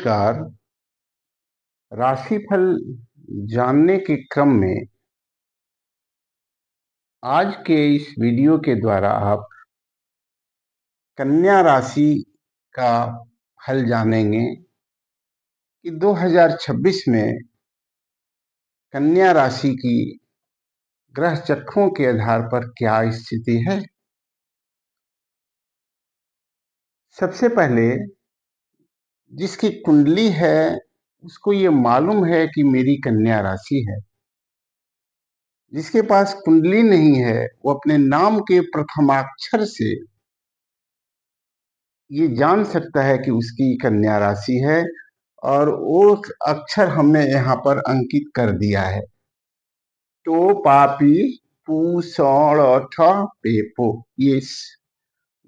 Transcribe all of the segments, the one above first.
नमस्कार। राशिफल जानने के क्रम में आज के इस वीडियो के द्वारा आप कन्या राशि का हल जानेंगे कि 2026 में कन्या राशि की ग्रह चक्रों के आधार पर क्या स्थिति है। सबसे पहले जिसकी कुंडली है उसको ये मालूम है कि मेरी कन्या राशि है। जिसके पास कुंडली नहीं है वो अपने नाम के प्रथमाक्षर से ये जान सकता है कि उसकी कन्या राशि है और वो अक्षर हमने यहाँ पर अंकित कर दिया है। तो पापी पू सौड़ ठ पे पो, ये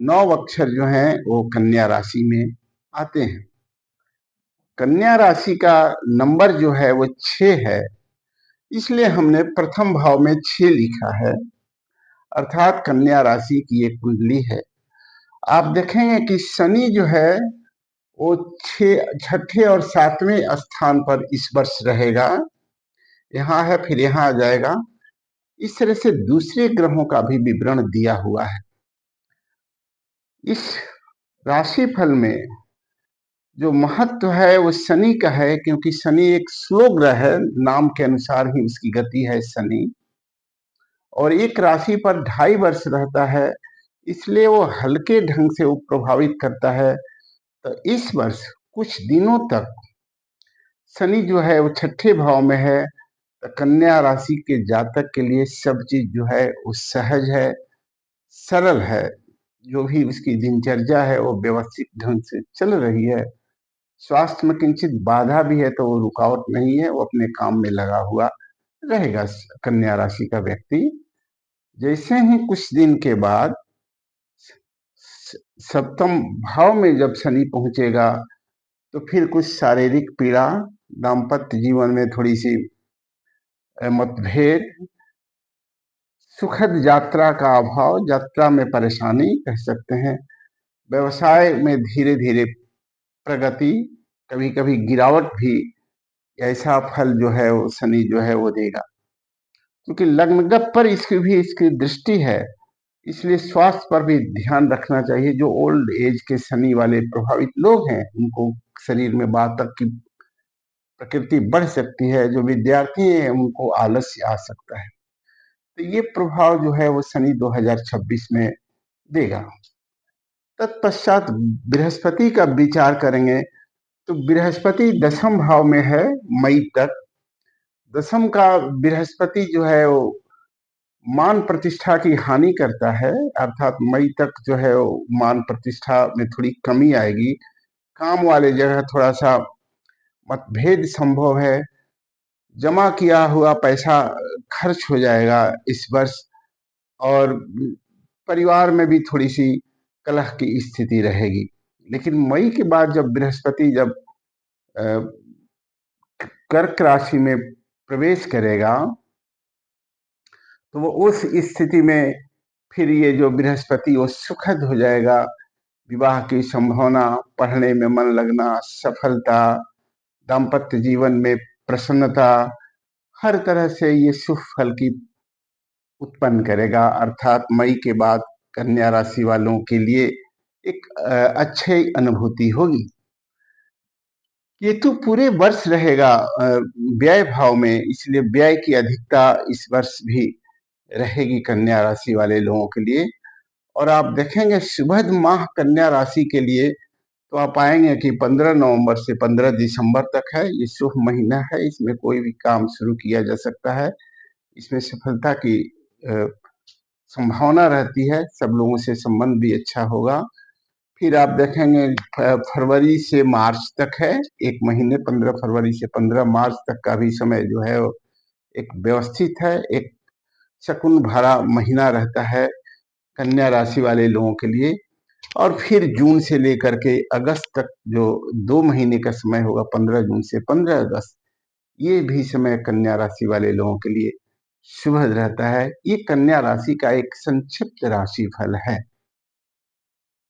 9 अक्षर जो हैं वो कन्या राशि में आते हैं। कन्या राशि का नंबर जो है वो 6 है, इसलिए हमने प्रथम भाव में 6 लिखा है, अर्थात कन्या राशि की एक कुंडली है। आप देखेंगे कि शनि जो है वो छठे और 7वें स्थान पर इस वर्ष रहेगा। यहाँ है फिर यहाँ आ जाएगा। इस तरह से दूसरे ग्रहों का भी विवरण दिया हुआ है। इस राशिफल में जो महत्व है वो शनि का है, क्योंकि शनि एक स्लो ग्रह है, नाम के अनुसार ही उसकी गति है शनि, और एक राशि पर 2.5 वर्ष रहता है, इसलिए वो हल्के ढंग से वो प्रभावित करता है। तो इस वर्ष कुछ दिनों तक शनि जो है वो 6ठे भाव में है। तो कन्या राशि के जातक के लिए सब चीज जो है वो सहज है, सरल है। जो भी उसकी दिनचर्या है वो व्यवस्थित ढंग से चल रही है। स्वास्थ्य में किंचित बाधा भी है तो वो रुकावट नहीं है, वो अपने काम में लगा हुआ रहेगा कन्या राशि का व्यक्ति। जैसे ही कुछ दिन के बाद सप्तम भाव में जब शनि पहुंचेगा तो फिर कुछ शारीरिक पीड़ा, दाम्पत्य जीवन में थोड़ी सी मतभेद, सुखद यात्रा का अभाव, यात्रा में परेशानी कह सकते हैं, व्यवसाय में धीरे धीरे प्रगति, कभी कभी गिरावट भी, ऐसा फल जो है वो शनि जो है वो देगा। क्योंकि लग्नगत पर इसकी दृष्टि है, इसलिए स्वास्थ्य पर भी ध्यान रखना चाहिए। जो ओल्ड एज के शनि वाले प्रभावित लोग हैं उनको शरीर में वातक की प्रकृति बढ़ सकती है। जो विद्यार्थी हैं उनको आलस्य आ सकता है। तो ये प्रभाव जो है वो शनि 2026 में देगा। तत्पश्चात बृहस्पति का विचार करेंगे तो बृहस्पति 10म भाव में है मई तक। 10म का बृहस्पति जो है वो मान प्रतिष्ठा की हानि करता है, अर्थात मई तक जो है वो मान प्रतिष्ठा में थोड़ी कमी आएगी। काम वाले जगह थोड़ा सा मतभेद संभव है। जमा किया हुआ पैसा खर्च हो जाएगा इस वर्ष, और परिवार में भी थोड़ी सी कलह की स्थिति रहेगी। लेकिन मई के बाद जब बृहस्पति जब कर्क राशि में प्रवेश करेगा तो वो उस स्थिति में फिर ये जो बृहस्पति वो सुखद हो जाएगा। विवाह की संभावना, पढ़ने में मन लगना, सफलता, दाम्पत्य जीवन में प्रसन्नता, हर तरह से ये शुभ फल की उत्पन्न करेगा। अर्थात मई के बाद कन्या राशि वालों के लिए एक अच्छी अनुभूति होगी। केतु पूरे वर्ष रहेगा व्यय भाव में, इसलिए व्यय की अधिकता इस वर्ष भी रहेगी कन्या राशि वाले लोगों के लिए। और आप देखेंगे सुबह माह कन्या राशि के लिए तो आप पाएंगे कि 15 नवंबर से 15 दिसंबर तक है। ये शुभ महीना है, इसमें कोई भी काम शुरू किया जा सकता है, इसमें सफलता की संभावना रहती है, सब लोगों से संबंध भी अच्छा होगा। फिर आप देखेंगे फरवरी से मार्च तक है, एक महीने, 15 फरवरी से 15 मार्च तक का भी समय जो है एक व्यवस्थित है, एक शकुन भरा महीना रहता है कन्या राशि वाले लोगों के लिए। और फिर जून से लेकर के अगस्त तक जो 2 महीने का समय होगा, 15 जून से 15 अगस्त, ये भी समय कन्या राशि वाले लोगों के लिए शुभ रहता है। ये कन्या राशि का एक संक्षिप्त राशि फल है।